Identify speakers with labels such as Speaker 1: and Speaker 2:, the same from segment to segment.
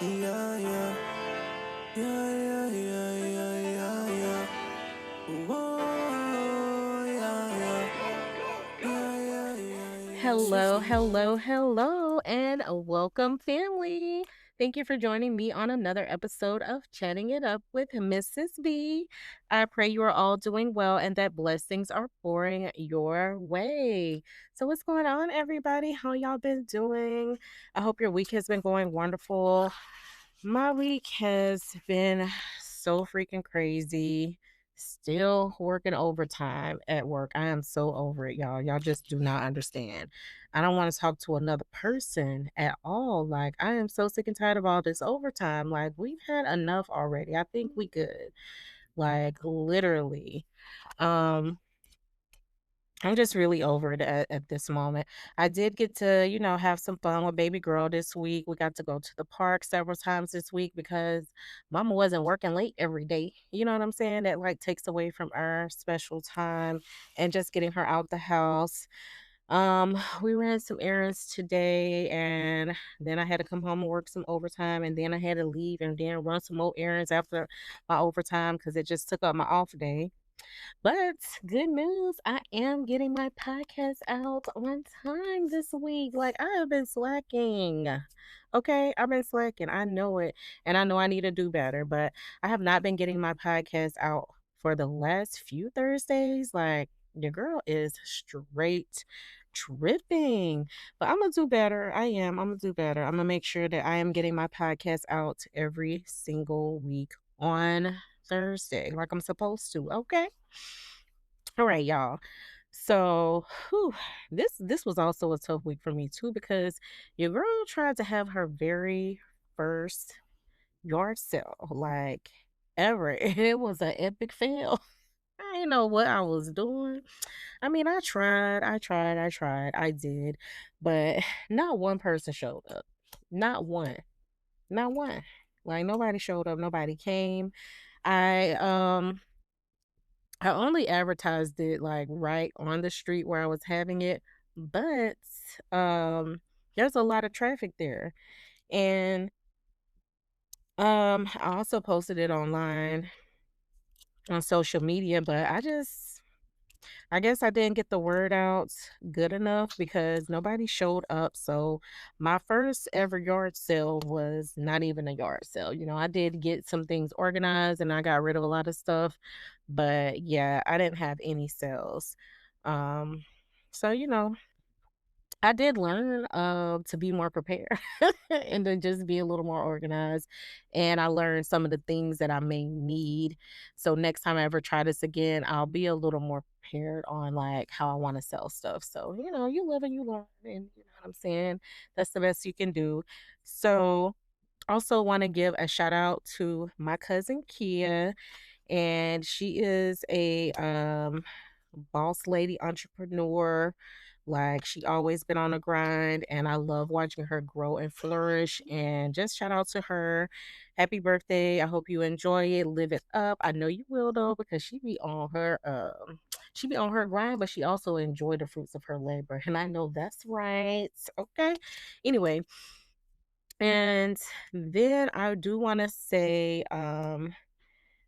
Speaker 1: Yeah, yeah, yeah, yeah, yeah, yeah, yeah, yeah. Whoa, yeah, yeah, yeah, yeah, yeah, yeah.
Speaker 2: Hello, hello, hello, and welcome, family. Thank you for joining me on another episode of Chatting It Up with Mrs. B. I pray you are all doing well and that blessings are pouring your way. So, what's going on, everybody? How y'all been doing? I hope your week has been going wonderful. My week has been so freaking crazy. Still working overtime at work. I am so over it, y'all. Y'all just do not understand. I don't want to talk to another person at all. Like, I am so sick and tired of all this overtime. Like, we've had enough already. I think we good. Like, literally. Um, I'm just really over it at this moment. I did get to, have some fun with baby girl this week. We got to go to the park several times this week because mama wasn't working late every day. You know what I'm saying? That like takes away from our special time and just getting her out the house. We ran some errands today and then I had to come home and work some overtime and then I had to leave and then run some more errands after my overtime because it just took up my off day. But good news, I am getting my podcast out on time this week. Like, I have been slacking. Okay, I've been slacking. I know it. And I know I need to do better, but I have not been getting my podcast out for the last few Thursdays. Like, your girl is straight tripping. But I'm going to do better. I am. I'm going to do better. I'm going to make sure that I am getting my podcast out every single week on Thursday, like I'm supposed to. Okay. All right, y'all. So, this was also a tough week for me too because your girl tried to have her very first yard sale, like ever, and it was an epic fail. I didn't know what I was doing. I mean, I did, but not one person showed up. Not one. Not one. Like nobody showed up. Nobody came. I I only advertised it like right on the street where I was having it, but um there's a lot of traffic there. And I also posted it online on social media, but I guess I didn't get the word out good enough because nobody showed up. So my first ever yard sale was not even a yard sale. I did get some things organized and I got rid of a lot of stuff, but yeah, I didn't have any sales. Um, so I did learn to be more prepared and to just be a little more organized. And I learned some of the things that I may need. So next time I ever try this again, I'll be a little more prepared on like how I want to sell stuff. So, you live and you learn. And you know what I'm saying? That's the best you can do. So also want to give a shout out to my cousin Kia. And she is a boss lady entrepreneur. Like she always been on the grind and I love watching her grow and flourish and just shout out to her. Happy birthday. I hope you enjoy it. Live it up. I know you will though because she be on her grind, but she also enjoy the fruits of her labor. And I know that's right. Okay. Anyway, and then I do want to say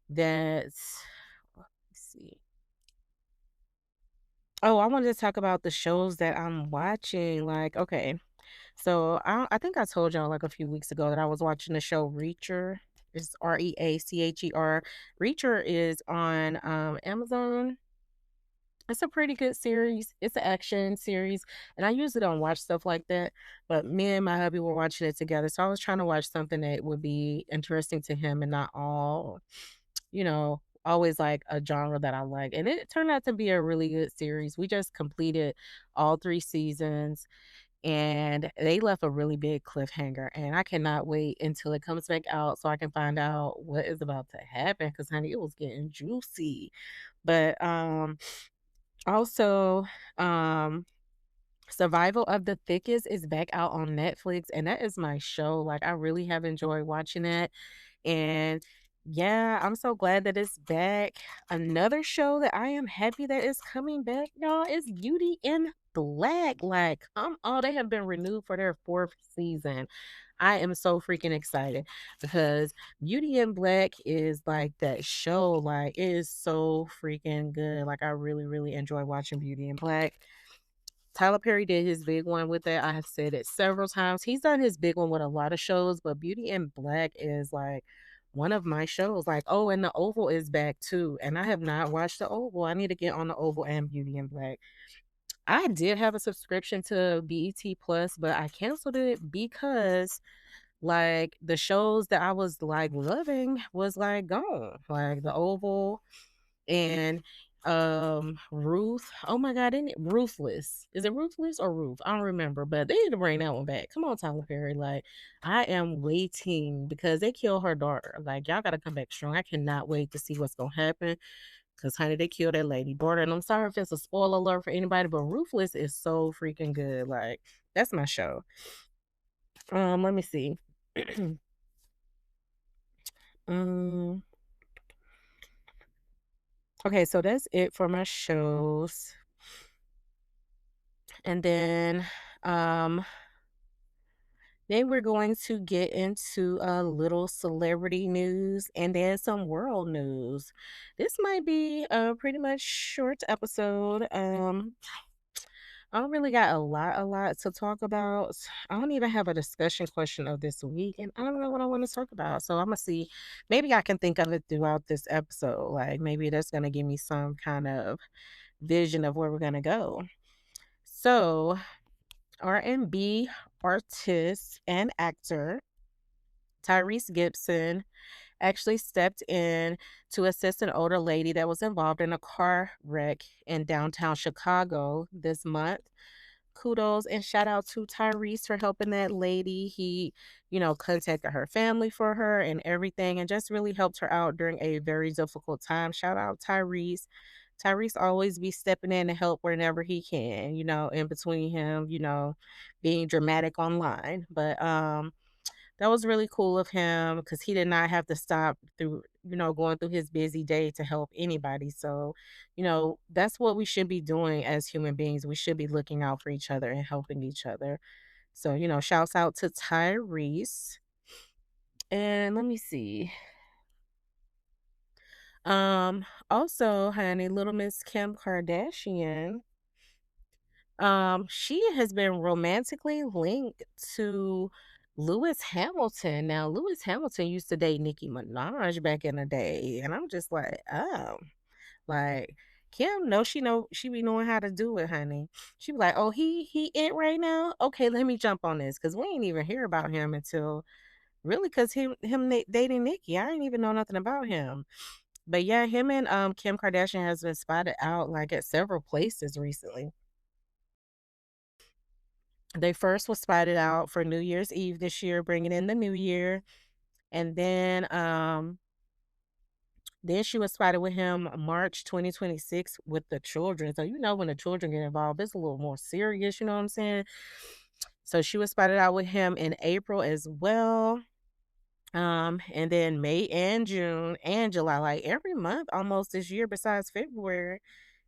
Speaker 2: that let's see. Oh, I wanted to talk about the shows that I'm watching. Like, okay, so I think I told y'all like a few weeks ago that I was watching the show Reacher. It's Reacher. Reacher is on Amazon. It's a pretty good series. It's an action series, and I usually don't watch stuff like that. But me and my hubby were watching it together, so I was trying to watch something that would be interesting to him and not all always like a genre that I like. And it turned out to be a really good series. We just completed all 3 seasons and they left a really big cliffhanger. And I cannot wait until it comes back out so I can find out what is about to happen. Cause honey, it was getting juicy. But also um Survival of the Thickest is back out on Netflix, and that is my show. Like I really have enjoyed watching it. And Yeah, I'm so glad that it's back. Another show that I am happy that is coming back, y'all, is Beauty in Black. Like, they have been renewed for their fourth season. I am so freaking excited because Beauty in Black is like that show. Like, it is so freaking good. Like, I really, really enjoy watching Beauty in Black. Tyler Perry did his big one with it. I have said it several times. He's done his big one with a lot of shows, but Beauty in Black is like one of my shows. Like, oh, and The Oval is back too. And I have not watched The Oval. I need to get on The Oval and Beauty in Black. I did have a subscription to BET Plus, but I canceled it because like the shows that I was like loving was like gone. Like The Oval, and Ruth. Oh my god, isn't it Ruthless? Is it Ruthless or Ruth? I don't remember, but they need to bring that one back. Come on, Tyler Perry. Like, I am waiting because they killed her daughter. Like, y'all gotta come back strong. I cannot wait to see what's gonna happen. Cause honey, they killed that lady daughter. And I'm sorry if it's a spoiler alert for anybody, but Ruthless is so freaking good. Like, that's my show. Let me see. um okay, so that's it for my shows. And um then we're going to get into a little celebrity news and then some world news. This might be a pretty much short episode. I don't really got a lot to talk about. I don't even have a discussion question of this week, and I don't know what I want to talk about. So I'm gonna see. Maybe I can think of it throughout this episode. Like maybe that's gonna give me some kind of vision of where we're gonna go. So R&B artist and actor Tyrese Gibson actually stepped in to assist an older lady that was involved in a car wreck in downtown Chicago this month. Kudos and shout out to Tyrese for helping that lady. He, contacted her family for her and everything and just really helped her out during a very difficult time. Shout out Tyrese. Tyrese always be stepping in to help whenever he can, in between him, being dramatic online. But that was really cool of him because he did not have to stop through, going through his busy day to help anybody. So, that's what we should be doing as human beings. We should be looking out for each other and helping each other. So, shouts out to Tyrese. And let me see. Also, honey, little Miss Kim Kardashian. She has been romantically linked to Lewis Hamilton. Now, Lewis Hamilton used to date Nicki Minaj back in the day, and I'm just like, oh, like Kim, no, she be knowing how to do it, honey. She be like, oh, he it right now. Okay, let me jump on this because we ain't even hear about him until really because dating Nicki. I didn't even know nothing about him. But yeah, him and Kim Kardashian has been spotted out like at several places recently. They first was spotted out for New Year's Eve this year, bringing in the new year, and then she was spotted with him March 2026 with the children. So when the children get involved, it's a little more serious. You know what I'm saying? So she was spotted out with him in April as well. And then May and June and July, like every month almost this year, besides February.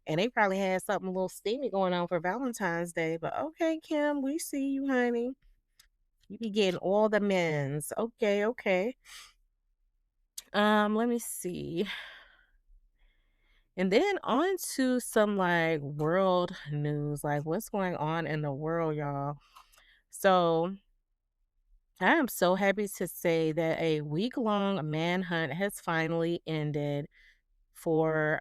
Speaker 2: And they probably had something a little steamy going on for Valentine's Day. But okay, Kim, we see you, honey. You be getting all the men's. Okay, okay. Let me see. And then on to some like world news, like what's going on in the world, y'all. So I am so happy to say that a week-long manhunt has finally ended for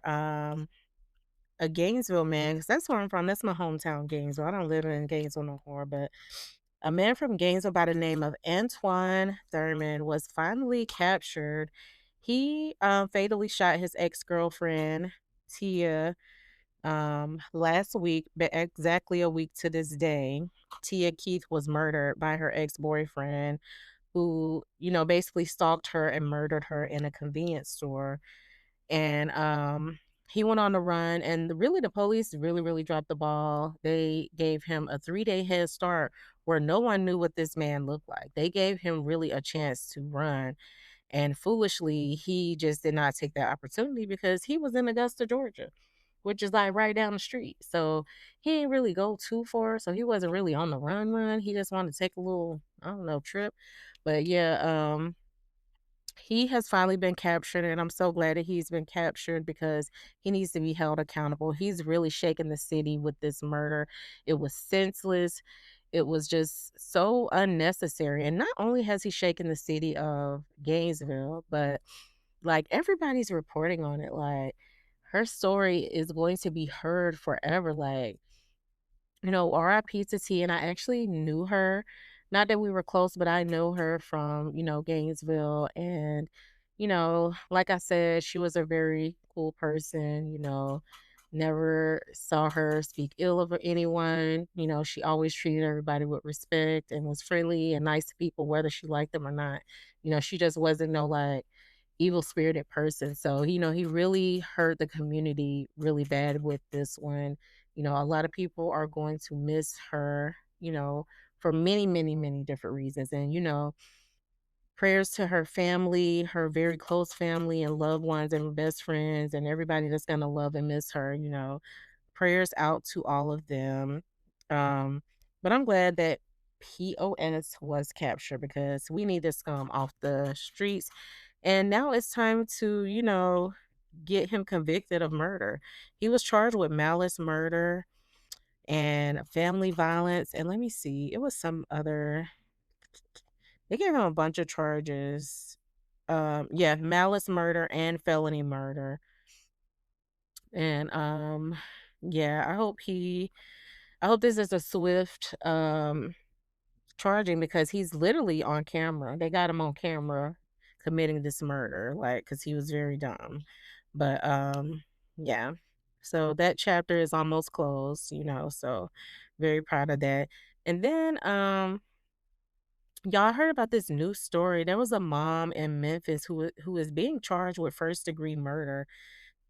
Speaker 2: a Gainesville man, because that's where I'm from. That's my hometown, Gainesville. I don't live in Gainesville no more, but a man from Gainesville by the name of Antoine Thurman was finally captured. He fatally shot his ex girlfriend, Tia, last week, but exactly a week to this day. Tia Keith was murdered by her ex boyfriend, who, basically stalked her and murdered her in a convenience store. And he went on the run, and really the police really, really dropped the ball. They gave him a 3-day head start where no one knew what this man looked like. They gave him really a chance to run. And foolishly, he just did not take that opportunity because he was in Augusta, Georgia, which is like right down the street. So he didn't really go too far. So he wasn't really on the run. He just wanted to take a little, I don't know, trip. But yeah, he has finally been captured, and I'm so glad that he's been captured because he needs to be held accountable. He's really shaken the city with this murder. It was senseless. It was just so unnecessary. And not only has he shaken the city of Gainesville, but like everybody's reporting on it. Like her story is going to be heard forever. Like, RIP to T, and I actually knew her. Not that we were close, but I know her from, Gainesville. And, like I said, she was a very cool person, never saw her speak ill of anyone. She always treated everybody with respect and was friendly and nice to people, whether she liked them or not. She just wasn't no like evil spirited person. So, he really hurt the community really bad with this one. A lot of people are going to miss her, for many, many, many different reasons. And, prayers to her family, her very close family and loved ones and best friends and everybody that's going to love and miss her, prayers out to all of them. Um, but I'm glad that POS was captured because we need this scum off the streets. And now it's time to, get him convicted of murder. He was charged with malice murder and family violence. And let me see, it was some other, they gave him a bunch of charges. Yeah, malice murder and felony murder. And yeah, I hope this is a swift charging because he's literally on camera. They got him on camera committing this murder, like, because he was very dumb. But yeah. So that chapter is almost closed, so very proud of that. And then y'all heard about this new story. There was a mom in Memphis who is being charged with first degree murder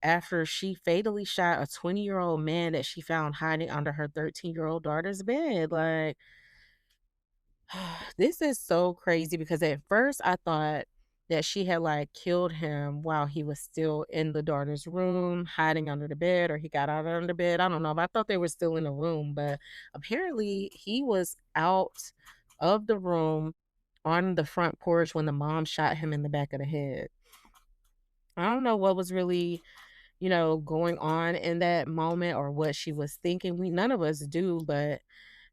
Speaker 2: after she fatally shot a 20-year-old man that she found hiding under her 13-year-old daughter's bed. Like, this is so crazy because at first I thought that she had like killed him while he was still in the daughter's room, hiding under the bed, or he got out under the bed. I don't know. But I thought they were still in the room, but apparently he was out of the room on the front porch when the mom shot him in the back of the head. I don't know what was really, going on in that moment or what she was thinking. We none of us do, but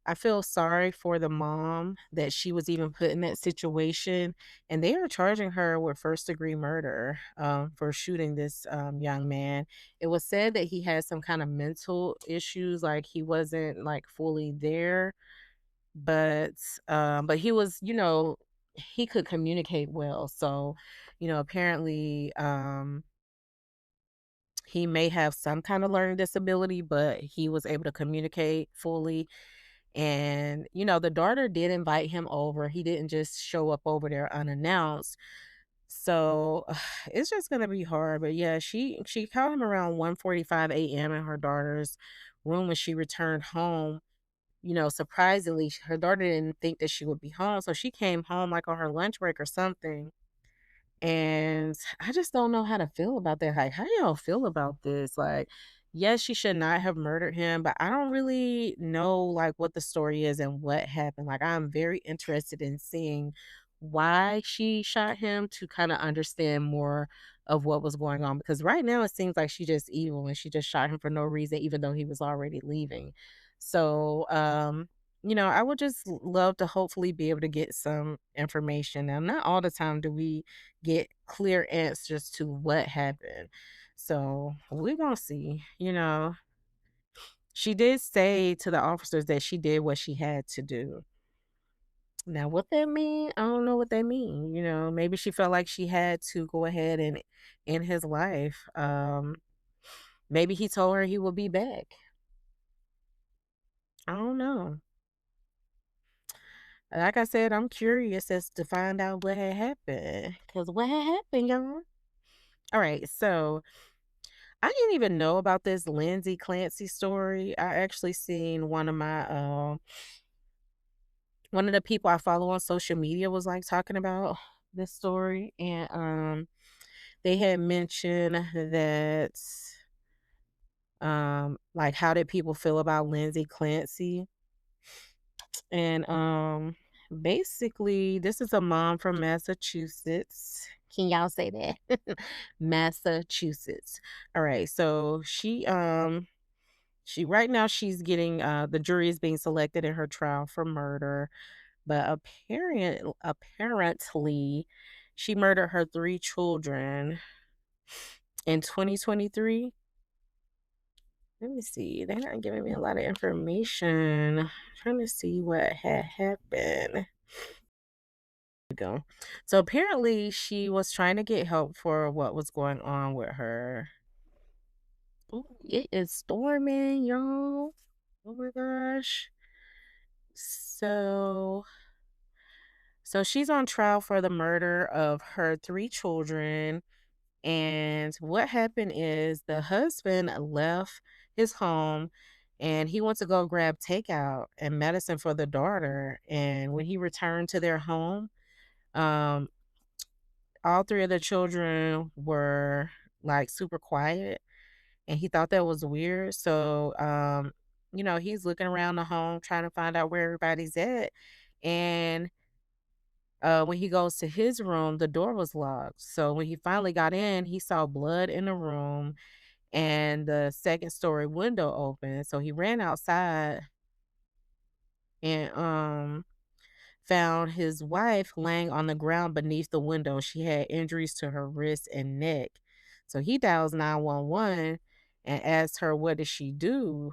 Speaker 2: I feel sorry for the mom that she was even put in that situation, and they are charging her with first degree murder for shooting this young man. It was said that he had some kind of mental issues, like he wasn't like fully there, but he was, he could communicate well. So, apparently he may have some kind of learning disability, but he was able to communicate fully. And, the daughter did invite him over. He didn't just show up over there unannounced. So it's just gonna be hard. But yeah, she called him around 1:45 a.m. in her daughter's room when she returned home. Surprisingly, her daughter didn't think that she would be home. So she came home like on her lunch break or something. And I just don't know how to feel about that. Like, how do y'all feel about this? Like, yes, she should not have murdered him, but I don't really know like what the story is and what happened. Like, I'm very interested in seeing why she shot him to kind of understand more of what was going on. Because right now it seems like she just evil and she just shot him for no reason, even though he was already leaving. So, I would just love to hopefully be able to get some information. Now, not all the time do we get clear answers to what happened. So we're gonna see. She did say to the officers that she did what she had to do. Now, what that mean? I don't know what that mean. Maybe she felt like she had to go ahead and end his life. Maybe he told her he would be back. I don't know. Like I said, I'm curious as to find out what had happened. Cause what had happened, y'all? All right, so I didn't even know about this Lindsay Clancy story. I actually seen one of the people I follow on social media was like talking about this story, and they had mentioned that like how did people feel about Lindsay Clancy? And basically this is a mom from Massachusetts. Can y'all say that? Massachusetts. All right. So she right now she's getting the jury is being selected in her trial for murder, but apparently she murdered her 3 children in 2023. Let me see. They're not giving me a lot of information. Trying to see what had happened. Go. So apparently she was trying to get help for what was going on with her. Ooh, it is storming, y'all. Oh my gosh. So she's on trial for the murder of her 3 children. And what happened is the husband left his home and he went to go grab takeout and medicine for the daughter. And when he returned to their home, um, all 3 of the children were like super quiet and he thought that was weird. So, he's looking around the home trying to find out where everybody's at. And when he goes to his room, the door was locked. So when he finally got in, he saw blood in the room and the second story window open. So he ran outside and found his wife laying on the ground beneath the window. She had injuries to her wrist and neck. So he dials 911 and asked her what did she do.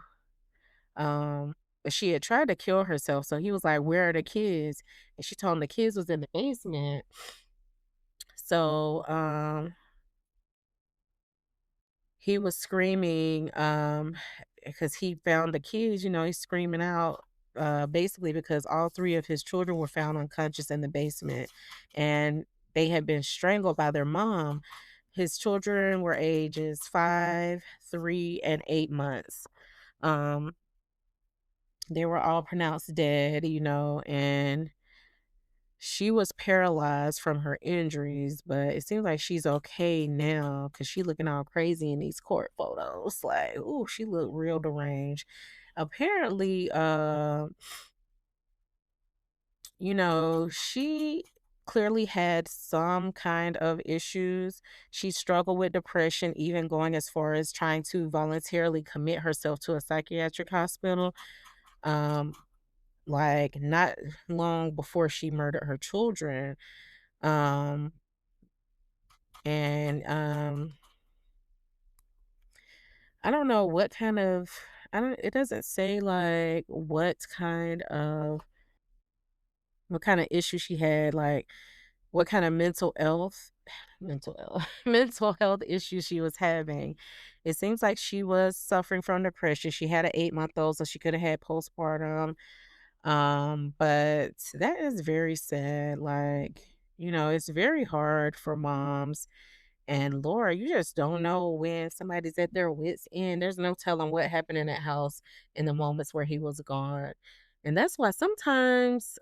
Speaker 2: But she had tried to kill herself. So he was like, "Where are the kids?" And she told him the kids was in the basement. So he was screaming, because he found the kids, he's screaming out, basically because all 3 of his children were found unconscious in the basement, and they had been strangled by their mom. His children were ages 5, 3, and 8 months. Um, they were all pronounced dead, and she was paralyzed from her injuries, but it seems like she's okay now because she looking all crazy in these court photos. Like, ooh, she looked real deranged. Apparently, she clearly had some kind of issues. She struggled with depression, even going as far as trying to voluntarily commit herself to a psychiatric hospital. Um, like not long before she murdered her children. Um, and I don't know what kind of I don't it doesn't say like what kind of issue she had, like what kind of mental health issues she was having. It seems like she was suffering from depression. She had an 8-month-old, so she could have had postpartum. But that is very sad. Like, it's very hard for moms. And Laura, you just don't know when somebody's at their wits' end. There's no telling what happened in that house in the moments where he was gone. And that's why sometimes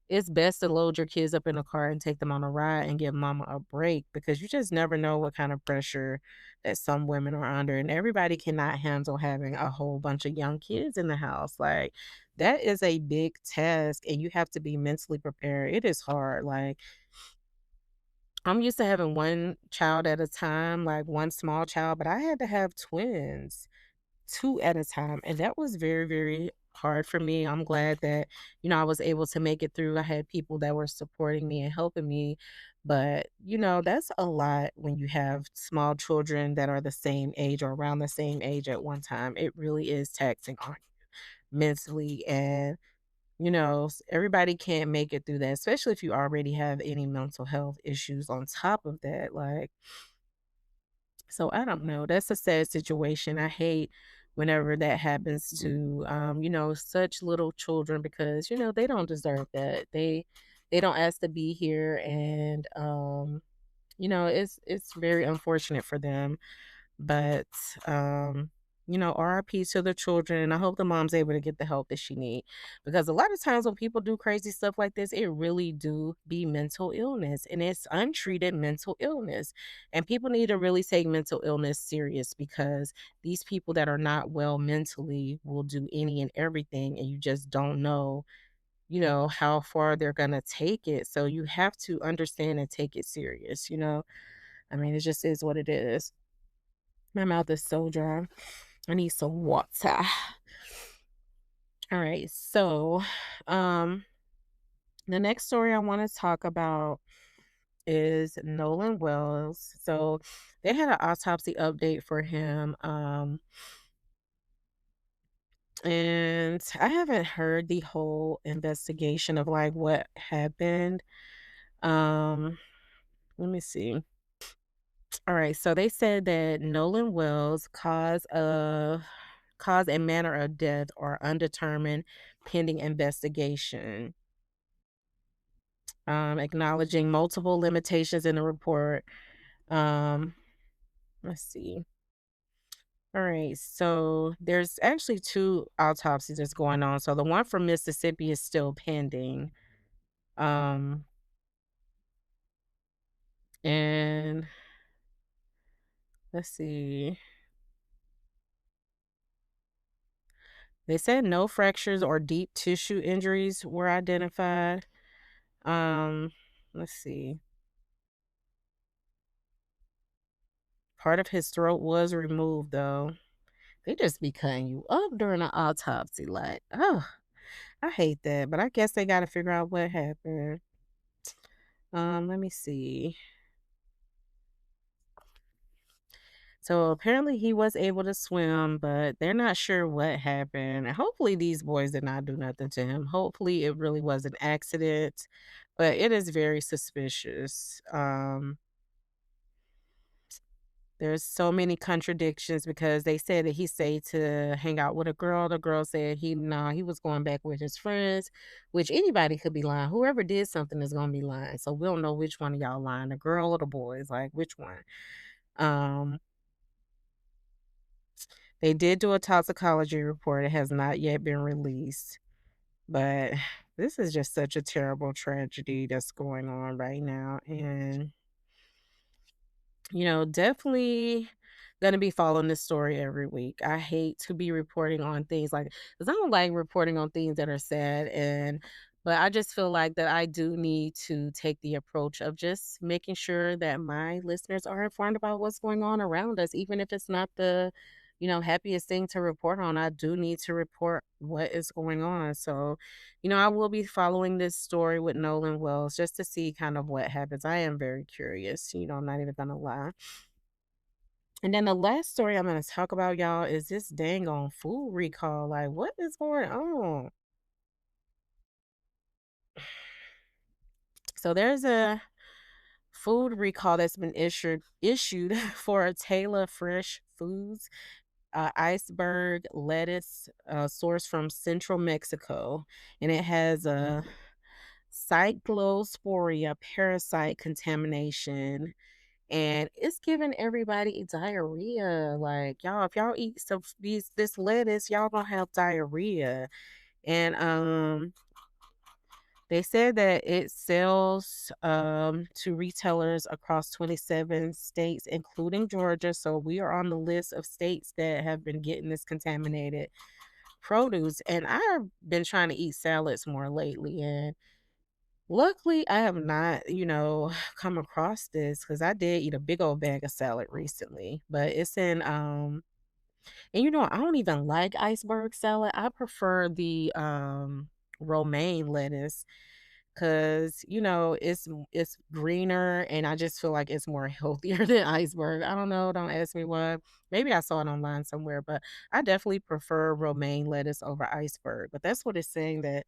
Speaker 2: it's best to load your kids up in a car and take them on a ride and give mama a break because you just never know what kind of pressure that some women are under. And everybody cannot handle having a whole bunch of young kids in the house. Like, that is a big task, and you have to be mentally prepared. It is hard. Like, I'm used to having one child at a time, like one small child, but I had to have twins, 2 at a time, and that was very, very hard for me. I'm glad that, I was able to make it through. I had people that were supporting me and helping me, but, that's a lot when you have small children that are the same age or around the same age at one time. It really is taxing on you mentally, and everybody can't make it through that, especially if you already have any mental health issues on top of that. Like, so I don't know. That's a sad situation. I hate whenever that happens to such little children because, they don't deserve that. They don't ask to be here, and it's very unfortunate for them. But RIP to the children. And I hope the mom's able to get the help that she need. Because a lot of times when people do crazy stuff like this, it really do be mental illness. And it's untreated mental illness. And people need to really take mental illness serious because these people that are not well mentally will do any and everything. And you just don't know, how far they're gonna take it. So you have to understand and take it serious. I mean, it just is what it is. My mouth is so dry. I need some water. All right. So, um, the next story I want to talk about is Nolan Wells. So, they had an autopsy update for him. And I haven't heard the whole investigation of like what happened. Um, Let me see. All right, so they said that Nolan Wells' cause and manner of death are undetermined pending investigation. Acknowledging multiple limitations in the report. Um, let's see. All right, so there's actually two autopsies that's going on. So the one from Mississippi is still pending. Um, and let's see. They said no fractures or deep tissue injuries were identified. Um, let's see. Part of his throat was removed though. They just be cutting you up during an autopsy. Like, oh, I hate that. But I guess they gotta figure out what happened. Let me see. So apparently he was able to swim, but they're not sure what happened. And hopefully these boys did not do nothing to him. Hopefully it really was an accident, but it is very suspicious. There's so many contradictions because they said that he said to hang out with a girl. The girl said he was going back with his friends, which anybody could be lying. Whoever did something is gonna be lying. So we don't know which one of y'all lying, the girl or the boys, like which one. Um, they did do a toxicology report. It has not yet been released. But this is just such a terrible tragedy that's going on right now. And definitely gonna be following this story every week. I hate to be reporting on things like because I don't like reporting on things that are sad but I just feel like that I do need to take the approach of just making sure that my listeners are informed about what's going on around us, even if it's not the happiest thing to report on. I do need to report what is going on. So, I will be following this story with Nolan Wells just to see kind of what happens. I am very curious. I'm not even gonna lie. And then the last story I'm gonna talk about, y'all, is this dang on food recall. Like, what is going on? So there's a food recall that's been issued for Taylor Fresh Foods, iceberg lettuce, sourced from central Mexico, and it has a cyclosporia parasite contamination, and it's giving everybody diarrhea. Like, y'all, if y'all eat this lettuce, y'all gonna have diarrhea. And they said that it sells to retailers across 27 states, including Georgia. So we are on the list of states that have been getting this contaminated produce. And I've been trying to eat salads more lately, and luckily, I have not, come across this because I did eat a big old bag of salad recently, but it's in and I don't even like iceberg salad. I prefer the romaine lettuce because it's greener and I just feel like it's more healthier than iceberg. I don't know, don't ask me why. Maybe I saw it online somewhere, but I definitely prefer romaine lettuce over iceberg. But that's what it's saying, that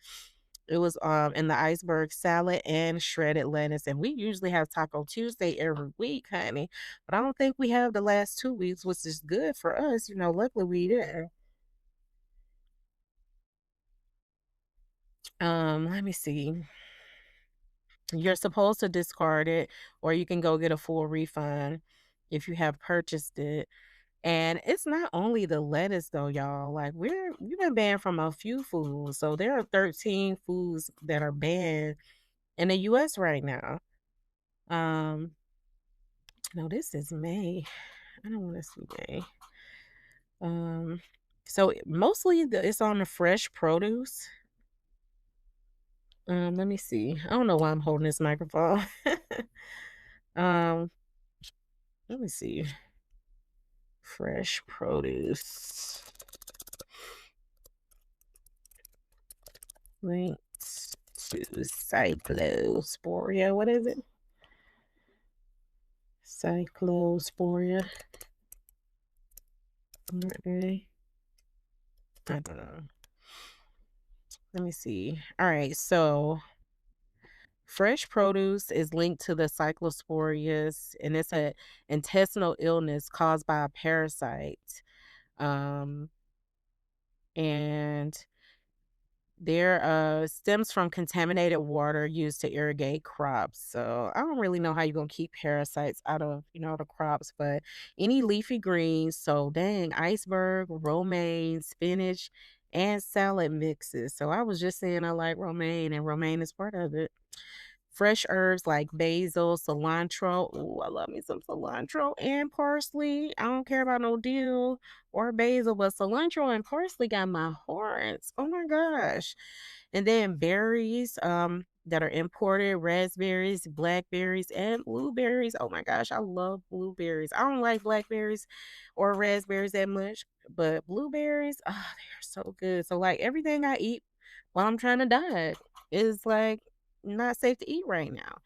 Speaker 2: it was in the iceberg salad and shredded lettuce. And we usually have Taco Tuesday every week, honey. But I don't think we have the last 2 weeks, which is good for us. Luckily we did. Let me see. You're supposed to discard it, or you can go get a full refund if you have purchased it. And it's not only the lettuce though, y'all. Like we've been banned from a few foods. So there are 13 foods that are banned in the US right now. Um, no, this is May. I don't want to see May. Um, so mostly it's on the fresh produce. Let me see. I don't know why I'm holding this microphone. um, let me see. Fresh produce. Links to Cyclosporia. What is it? Cyclosporia. Okay. I don't know. Let me see. All right. So fresh produce is linked to the cyclosporias, and it's a intestinal illness caused by a parasite. Um, and there stems from contaminated water used to irrigate crops. So I don't really know how you're gonna keep parasites out of, the crops, but any leafy greens, so dang, iceberg, romaine, spinach, and salad mixes. So I was just saying I like romaine, and romaine is part of it. Fresh herbs like basil, cilantro. Ooh, I love me some cilantro and parsley. I don't care about no dill or basil, but cilantro and parsley got my hearts. Oh my gosh. And then berries that are imported, raspberries, blackberries, and blueberries. Oh my gosh, I love blueberries. I don't like blackberries or raspberries that much, but blueberries, oh, they are so good. So like everything I eat while I'm trying to diet is like not safe to eat right now.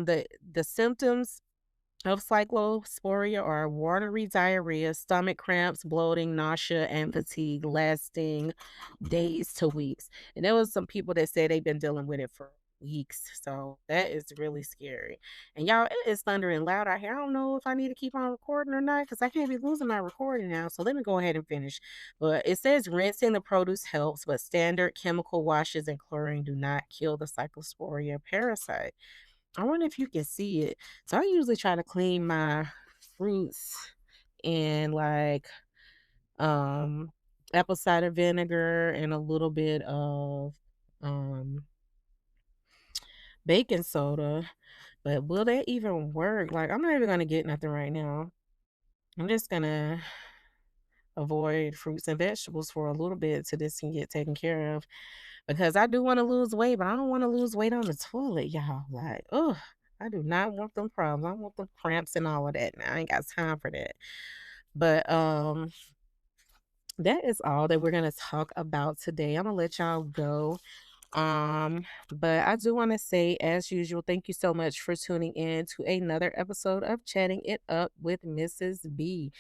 Speaker 2: The symptoms of cyclosporia are watery diarrhea, stomach cramps, bloating, nausea, and fatigue lasting days to weeks. And there was some people that said they've been dealing with it for weeks. So that is really scary. And y'all, it is thundering loud out here. I don't know if I need to keep on recording or not because I can't be losing my recording now. So let me go ahead and finish. But it says rinsing the produce helps, but standard chemical washes and chlorine do not kill the cyclosporia parasite. I wonder if you can see it. So I usually try to clean my fruits in like um apple cider vinegar and a little bit of um baking soda. But will that even work? Like I'm not even gonna get nothing right now. I'm just gonna avoid fruits and vegetables for a little bit till this can get taken care of. Because I do want to lose weight, but I don't want to lose weight on the toilet, y'all. Like, oh, I do not want them problems. I want them cramps and all of that. Now I ain't got time for that. But that is all that we're gonna talk about today. I'm gonna let y'all go. But I do want to say, as usual, thank you so much for tuning in to another episode of Chatting It Up with Mrs. B.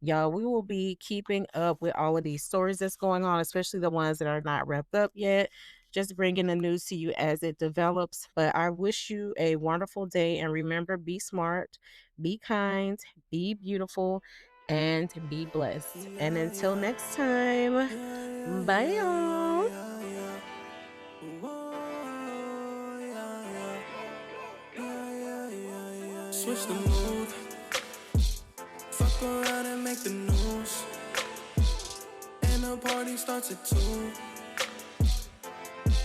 Speaker 2: Y'all, we will be keeping up with all of these stories that's going on, especially the ones that are not wrapped up yet. Just bringing the news to you as it develops. But I wish you a wonderful day. And remember, be smart, be kind, be beautiful, and be blessed. And until next time, bye, y'all.
Speaker 1: Switch the mood, fuck around and make the news, and the party starts at 2.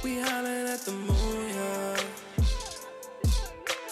Speaker 1: We hollering at the moon,